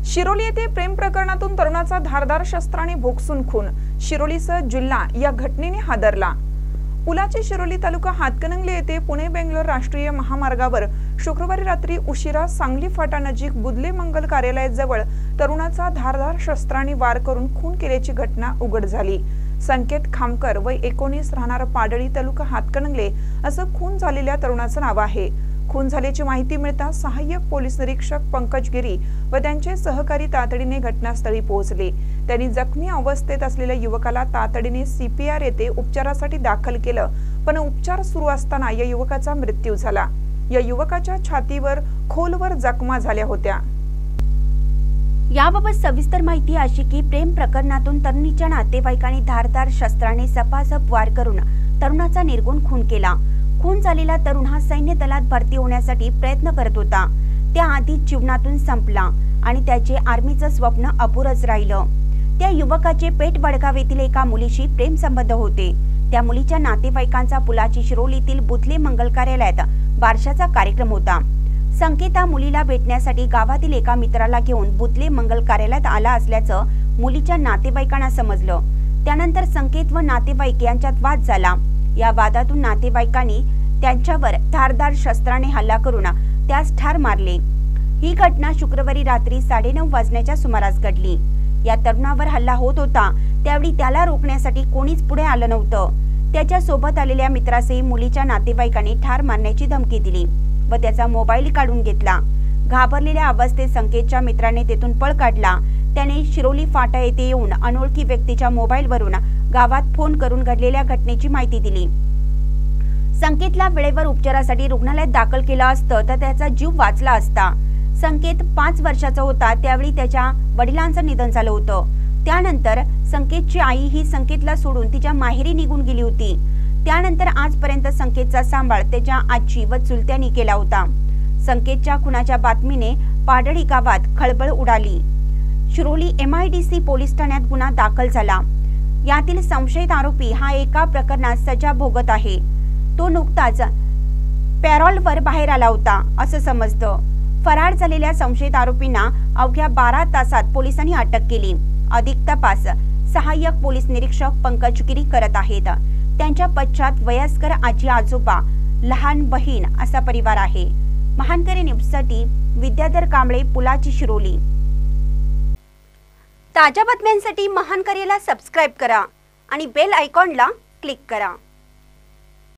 शिरोली येथे प्रेम प्रकरणातून तरुणाचा धारदार शस्त्राने भोगसून खून। शिरोलीसह जिल्हा या घटनेने हादरला। पुलाचे शिरोली तालुका हातकणंगले येथे पुणे-बेंगलोर राष्ट्रीय महामार्गावर शुक्रवारी रात्री उशिरा सांगली फाटा नजीक बुदले मंगल कार्यालयाजवळ तरुणाचा धारदार शस्त्राने वार करून खून केल्याची घटना उघड झाली। संकेत खामकर वय 19 राहणार पाडळी तालुका हातकणंगले असं खून झालेल्या तरुणाचं नाव आहे। खून झाल्याची माहिती मिळताच सहाय्यक पोलीस निरीक्षक पंकज गिरी व त्यांचे सहकारी तातडीने घटनास्थळी पोहोचले। त्यांनी जखमी अवस्थेत असलेल्या युवकाला तातडीने CPR येथे उपचारासाठी दाखल केलं, पण उपचार सुरू असताना या युवकाचा मृत्यू झाला। या युवकाच्या छातीवर खोलवर जखमा झाल्या होत्या। याबाबत सविस्तर माहिती अशी की प्रेम प्रकरणातून तरुणीच्या नातेवाईकांनी धारदार शस्त्राने सपासप वार करून तरुणाचा निर्गुण खून केला। खून झालेला तरुण हा सैन्य दलात भरती होण्यासाठी प्रयत्न करत होता। त्याआधी जीवनातून संपला आणि त्याचे आर्मीचं स्वप्न अपुरंच राहिलं। त्या युवकाचे पेठ वडगाव येथील एका मुलीशी प्रेम संबंध होते। त्या मुलीच्या नातेवाईकांचा पुलाची शिरोलीतील बुदले मंगल कार्यालयात बारशाचा कार्यक्रम होता। संकेत हा मुलीला भेटण्यासाठी गावातील एका मित्राला घेऊन बुदले मंगल कार्यालयात आला असल्याचं मुलीच्या नातेवाईकांना समजलं। त्यानंतर संकेत व नातेवाईक यांच्यात वाद झाला। या वादातून नातेवाईकांनी त्यांच्यावर धारदार शस्त्राने हल्ला करून त्यास ठार मारले। ही घटना शुक्रवारी रात्री 9:30 वाजण्याच्या सुमारास घडली। या तरुणावर हल्ला होत होता त्यावेळी त्याला रोखण्यासाठी कोणीच पुढे आलं नव्हतं। त्याच्या सोबत आलेल्या मित्रासही मुलीच्या नातेवाईकांनी ठार मारण्याची धमकी दिली व त्याचा मोबाईल काढून घेतला। घाबरलेल्या अवस्थेत संकेतच्या मित्राने तेथून पळ काढला। त्याने शिरोली फाटा येथे येऊन अनोळखी व्यक्तीच्या मोबाईलवरून गावात फोन करून घडलेल्या घटनेची माहिती दिली। संकेतला वेळेवर उपचारासाठी रुग्णालयात दाखल केलं असतं तर त्याचा जीव वाचला असता। संकेत 5 वर्षाचा होता त्यावेळी त्याच्या वडिलांचं निधन झालं होतं। त्यानंतर संकेतची आई ही संकेतला सोडून तिच्या माहेरी निघून गेली होती। त्यानंतर आजपर्यंत संकेतचा सांभाळ त्याच्या आजी व चुलत्यांनी केला होता। संकेतच्या खुनाच्या बातमीने पाडळी गावात खळबळ उडाली। शिरोली MIDC पोलीस ठाण्यात गुन्हा दाखल झाला। यातील संशयित आरोपी हा एका प्रकरणात सजा भोगत आहे। तो नुकताच पॅरोलवर बाहेर आला होता असं समजतं। फरार झालेल्या संशयित आरोपींना अवघ्या 12 तासात पोलिसांनी अटक केली। अधिक तपास सहाय्यक पोलीस निरीक्षक पंकज गिरी करत आहेत। त्यांच्या पश्चात वयस्कर आजी आजोबा, लहान बहीण असा परिवार आहे। महानकरी न्यूजसाठी विद्याधर कांबळे, पुलाची शिरोली। ताज्या बातम्यांसाठी महानकरीला सबस्क्राइब करा आणि बेल आयकॉनला क्लिक करा।